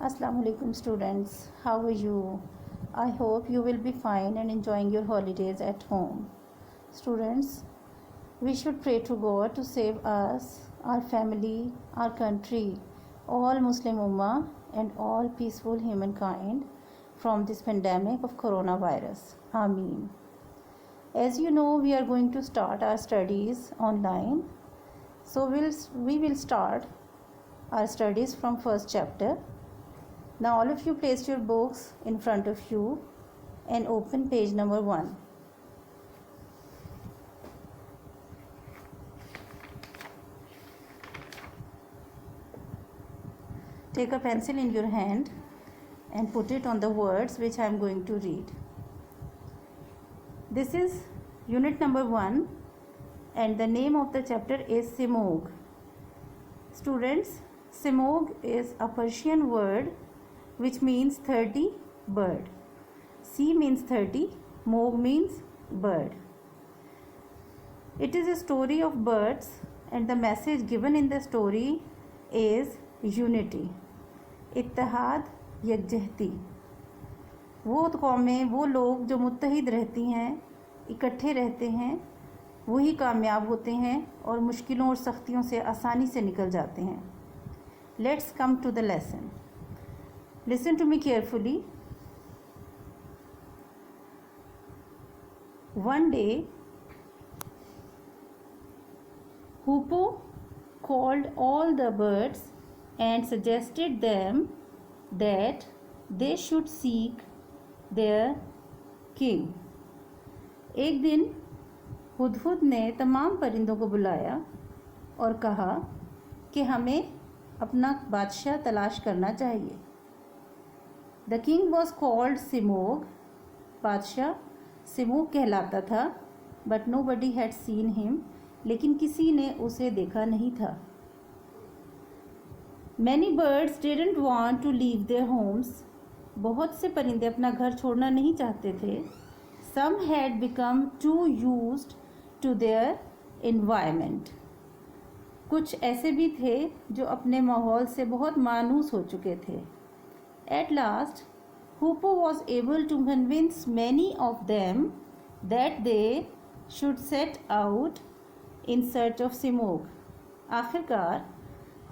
Assalamu alaikum students, how are you? I hope you will be fine and enjoying your holidays at home. Students, we should pray to God to save us, our family, our country, all Muslim Ummah and all peaceful humankind from this pandemic of coronavirus. Ameen. As you know, we are going to start our studies online. So we will start our studies from first chapter. Now all of you place your books in front of you and open page number 1. Take a pencil in your hand and put it on the words which I am going to read. This is unit number 1 and the name of the chapter is Simog. Students, Simog is a Persian word which means 30 bird. Si means 30, Mog means bird. It is a story of birds and the message given in the story is unity. इत्तेहाद यकजहती. वो कौमें, वो लोग जो मुत्तहिद रहती हैं, इकट्ठे रहते हैं, वही कामयाब होते हैं और मुश्किलों और सख्तियों से आसानी से निकल जाते हैं. Let's come to the lesson. Listen to me carefully. One day, Hoopoe called all the birds and suggested them that they should seek their king. एक दिन हुदहुद ने तमाम परिंदों को बुलाया और कहा कि हमें अपना बादशाह तलाश करना चाहिए. The king was called Simog. बादशाह सिमोग कहलाता था, but nobody had seen him. लेकिन किसी ने उसे देखा नहीं था. Many birds didn't want to leave their homes. बहुत से परिंदे अपना घर छोड़ना नहीं चाहते थे. Some had become too used to their environment. कुछ ऐसे भी थे जो अपने माहौल से बहुत मानूस हो चुके थे. At last, Hoopoe was able to convince many of them that they should set out in search of Simog. आखिरकार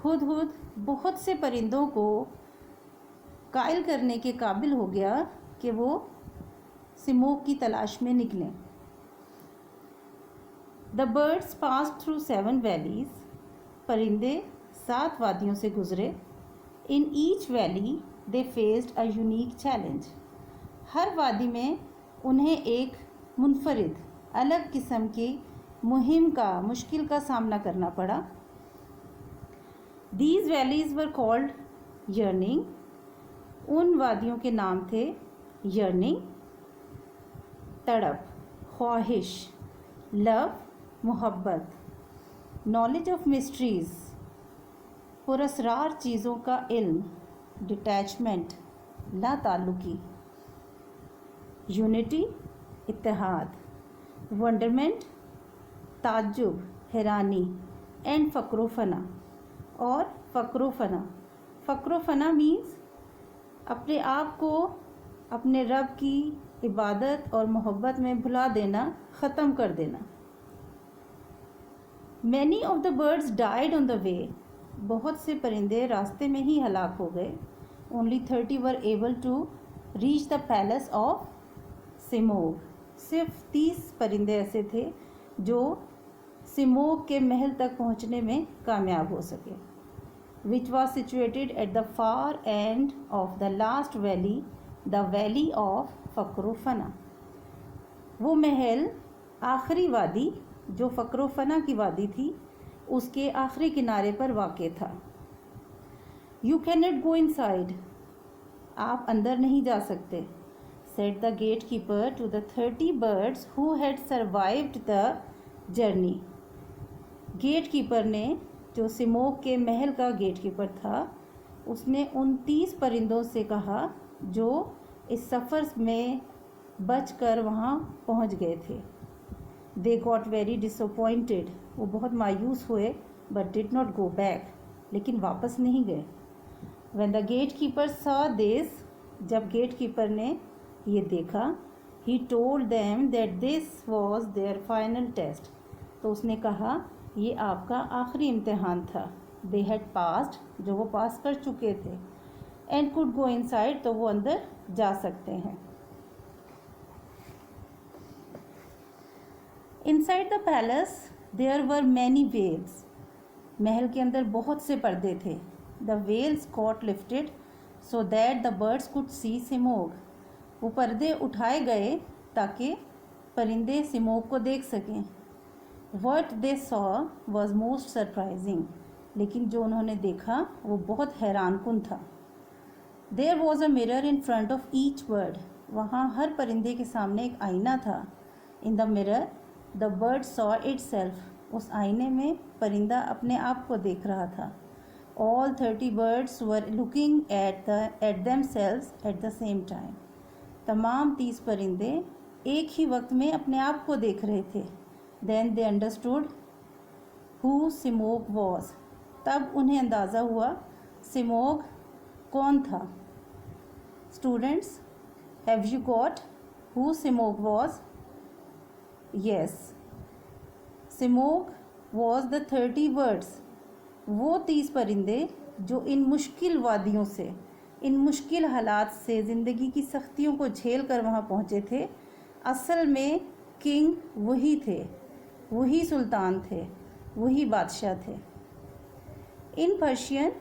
हुदहुद बहुत से परिंदों को कायल करने के काबिल हो गया कि वो सिमोग की तलाश में निकलें. The birds passed through 7 valleys. परिंदे 7 वादियों से गुजरे. In each valley they faced a unique challenge. हर वादी में उन्हें एक मुनफरिद अलग किस्म की मुहिम का मुश्किल का सामना करना पड़ा. These valleys were called yearning. उन वादियों के नाम थे yearning, तड़प, ख्वाहिश, love, मोहब्बत, knowledge of mysteries, पुरस्रार चीज़ों का इल्म, detachment, लाताल्लुकी, unity, इत्तेहाद, wonderment, ताज्जुब, हैरानी, and फ़क्र-फ़ना और फ़क्र-फ़ना. फ़क्र-फ़ना मीन्स अपने आप को अपने रब की इबादत और मोहब्बत में भुला देना, ख़त्म कर देना. Many of the birds died on the way. बहुत से परिंदे रास्ते में ही हलाक हो गए. Only 30 were able to reach the palace of Simog. सिर्फ 30 परिंदे ऐसे थे जो सिमोग के महल तक पहुंचने में कामयाब हो सके. Which was situated at the far end of the last valley, the valley of फ़क्र-फ़ना. वो महल आखिरी वादी जो फ़क्र-फ़ना की वादी थी उसके आखिरी किनारे पर वाक़ था. You cannot go inside. आप अंदर नहीं जा सकते. Said the gatekeeper to the 30 birds who had survived the journey. Gate keeper ने, जो सिमोग के महल का गेट कीपर था, उसने उन 30 परिंदों से कहा जो इस सफ़र में बचकर वहाँ पहुँच गए थे. They got very disappointed. वो बहुत मायूस हुए but did not go back. लेकिन वापस नहीं गए. When the gatekeeper saw this, जब गेट कीपर ने ये देखा, he told them that this was their final test. तो उसने कहा ये आपका आखिरी इम्तिहान था. They had passed, जो वो पास कर चुके थे, and could go inside, तो वो अंदर जा सकते हैं. Inside the palace there were many veils. महल के अंदर बहुत से पर्दे थे. The veils got lifted so that the birds could see Simog. वो पर्दे उठाए गए ताकि परिंदे सिमोग को देख सकें. What they saw was most surprising. लेकिन जो उन्होंने देखा वो बहुत हैरानकुन था. There was a mirror in front of each bird. वहाँ हर परिंदे के सामने एक आईना था. In the mirror the bird saw itself. उस आईने में परिंदा अपने आप को देख रहा था. All 30 birds were looking at themselves at the same time. तमाम 30 परिंदे एक ही वक्त में अपने आप को देख रहे थे. Then they understood who Simog was. तब उन्हें अंदाज़ा हुआ सिमोग कौन था. Students, have you got who Simog was? Yes. Simog was the 30 birds. वो 30 परिंदे जो इन मुश्किल वादियों से, इन मुश्किल हालात से, ज़िंदगी की सख्तियों को झेल कर वहाँ पहुँचे थे, असल में किंग वही थे, वही सुल्तान थे, वही बादशाह थे. इन पर्शियन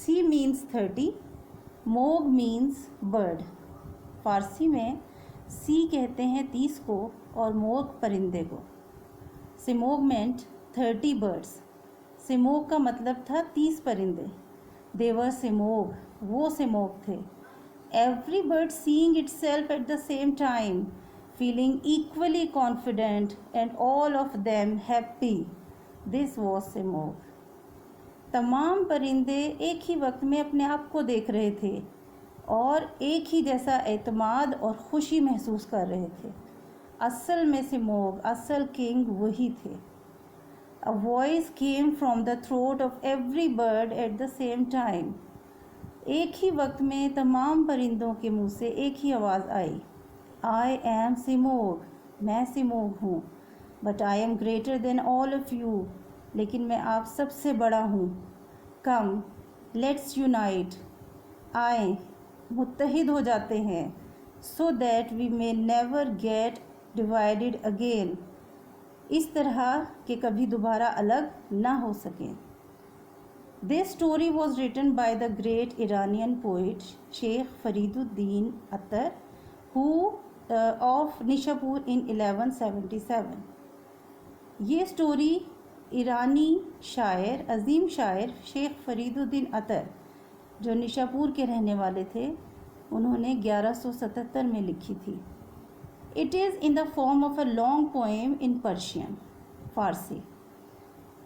सी मीन्स 30, मोग मीन्स बर्ड. फ़ारसी में सी कहते हैं 30 को और मोग परिंदे को. सिमोग मेंट 30 बर्ड्स. सिमोग का मतलब था 30 परिंदे. देवर सिमोग, वो सिमोग थे. Every bird seeing itself at the same time, feeling equally confident and all of them happy. This was Simorgh. तमाम परिंदे एक ही वक्त में अपने आप को देख रहे थे और एक ही जैसा एतमाद और खुशी महसूस कर रहे थे. असल में सिमोग, असल किंग वही थे. A voice came from the throat of every bird at the same time. एक ही वक्त में तमाम परिंदों के मुंह से एक ही आवाज़ आई. I am Simog. मैं सिमोग हूँ. But I am greater than all of you. लेकिन मैं आप सबसे बड़ा हूँ. Come, let's unite. आए, मुत्तहिद हो जाते हैं. So that we may never get divided again. इस तरह कि कभी दोबारा अलग ना हो सकें. This story was written by the great Iranian poet Sheikh Fariduddin Attar, who of Nishapur in 1177. ये स्टोरी ईरानी शायर, अजीम शायर शेख फरीदुद्दीन अतर, जो निशापुर के रहने वाले थे, उन्होंने 1177 में लिखी थी. It is in the form of a long poem in Persian, फ़ारसी.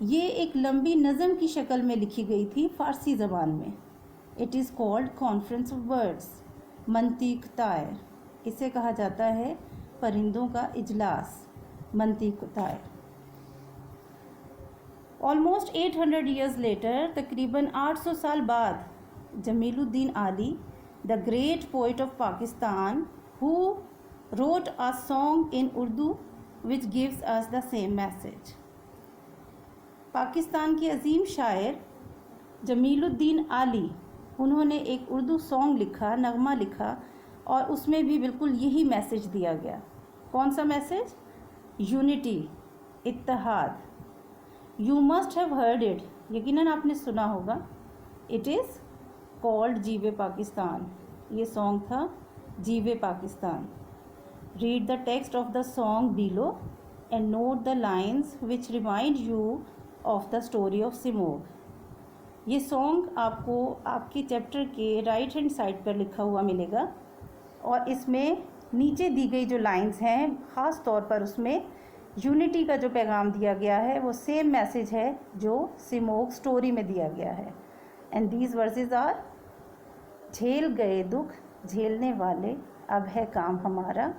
ये एक लंबी नज़म की शक्ल में लिखी गई थी फ़ारसी ज़बान में. It is called Conference of Birds, मंतीक तायर. इसे कहा जाता है परिंदों का इजलास, मंतीक तायर. Almost 800 years later, तकरीबन 800 साल बाद, जमीलुद्दीन आली, the great poet of Pakistan, who wrote a song in Urdu which gives us the same message. Pakistan के अजीम शायर जमीलुद्दीन आली, उन्होंने एक उर्दू सॉन्ग लिखा, नगमा लिखा, और उसमें भी बिल्कुल यही मैसेज दिया गया. कौन सा मैसेज? यूनिटी, इत्तेहाद. You must have heard it. यकीनन आपने सुना होगा. इट इज़ कॉल्ड जीवे पाकिस्तान. ये सॉन्ग था जीवे Pakistan. Read the text of the song below and note the lines which remind you of the story of Simog. ये सॉन्ग आपको आपके चैप्टर के राइट हैंड साइड पर लिखा हुआ मिलेगा और इसमें नीचे दी गई जो लाइंस हैं, ख़ास तौर पर उसमें यूनिटी का जो पैगाम दिया गया है वो सेम मैसेज है जो सिमोग स्टोरी में दिया गया है. एंड दीज वर्सेस आर: झेल गए दुख झेलने वाले, अब है काम हमारा,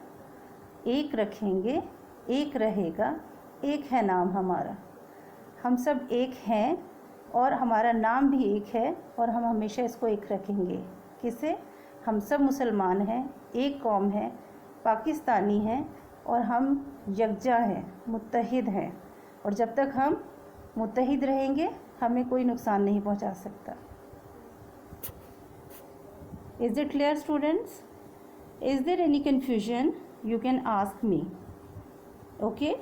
एक रखेंगे एक रहेगा, एक है नाम हमारा. हम सब एक हैं اور ہمارا نام بھی ایک ہے اور ہم ہمیشہ اس کو ایک رکھیں گے. کسے؟ ہم سب مسلمان ہیں, ایک قوم ہے, پاکستانی ہیں, اور ہم یکجا ہیں, متحد ہیں, اور جب تک ہم متحد رہیں گے ہمیں کوئی نقصان نہیں پہنچا سکتا. Is it clear, students? Is there any confusion? You can ask me. Okay?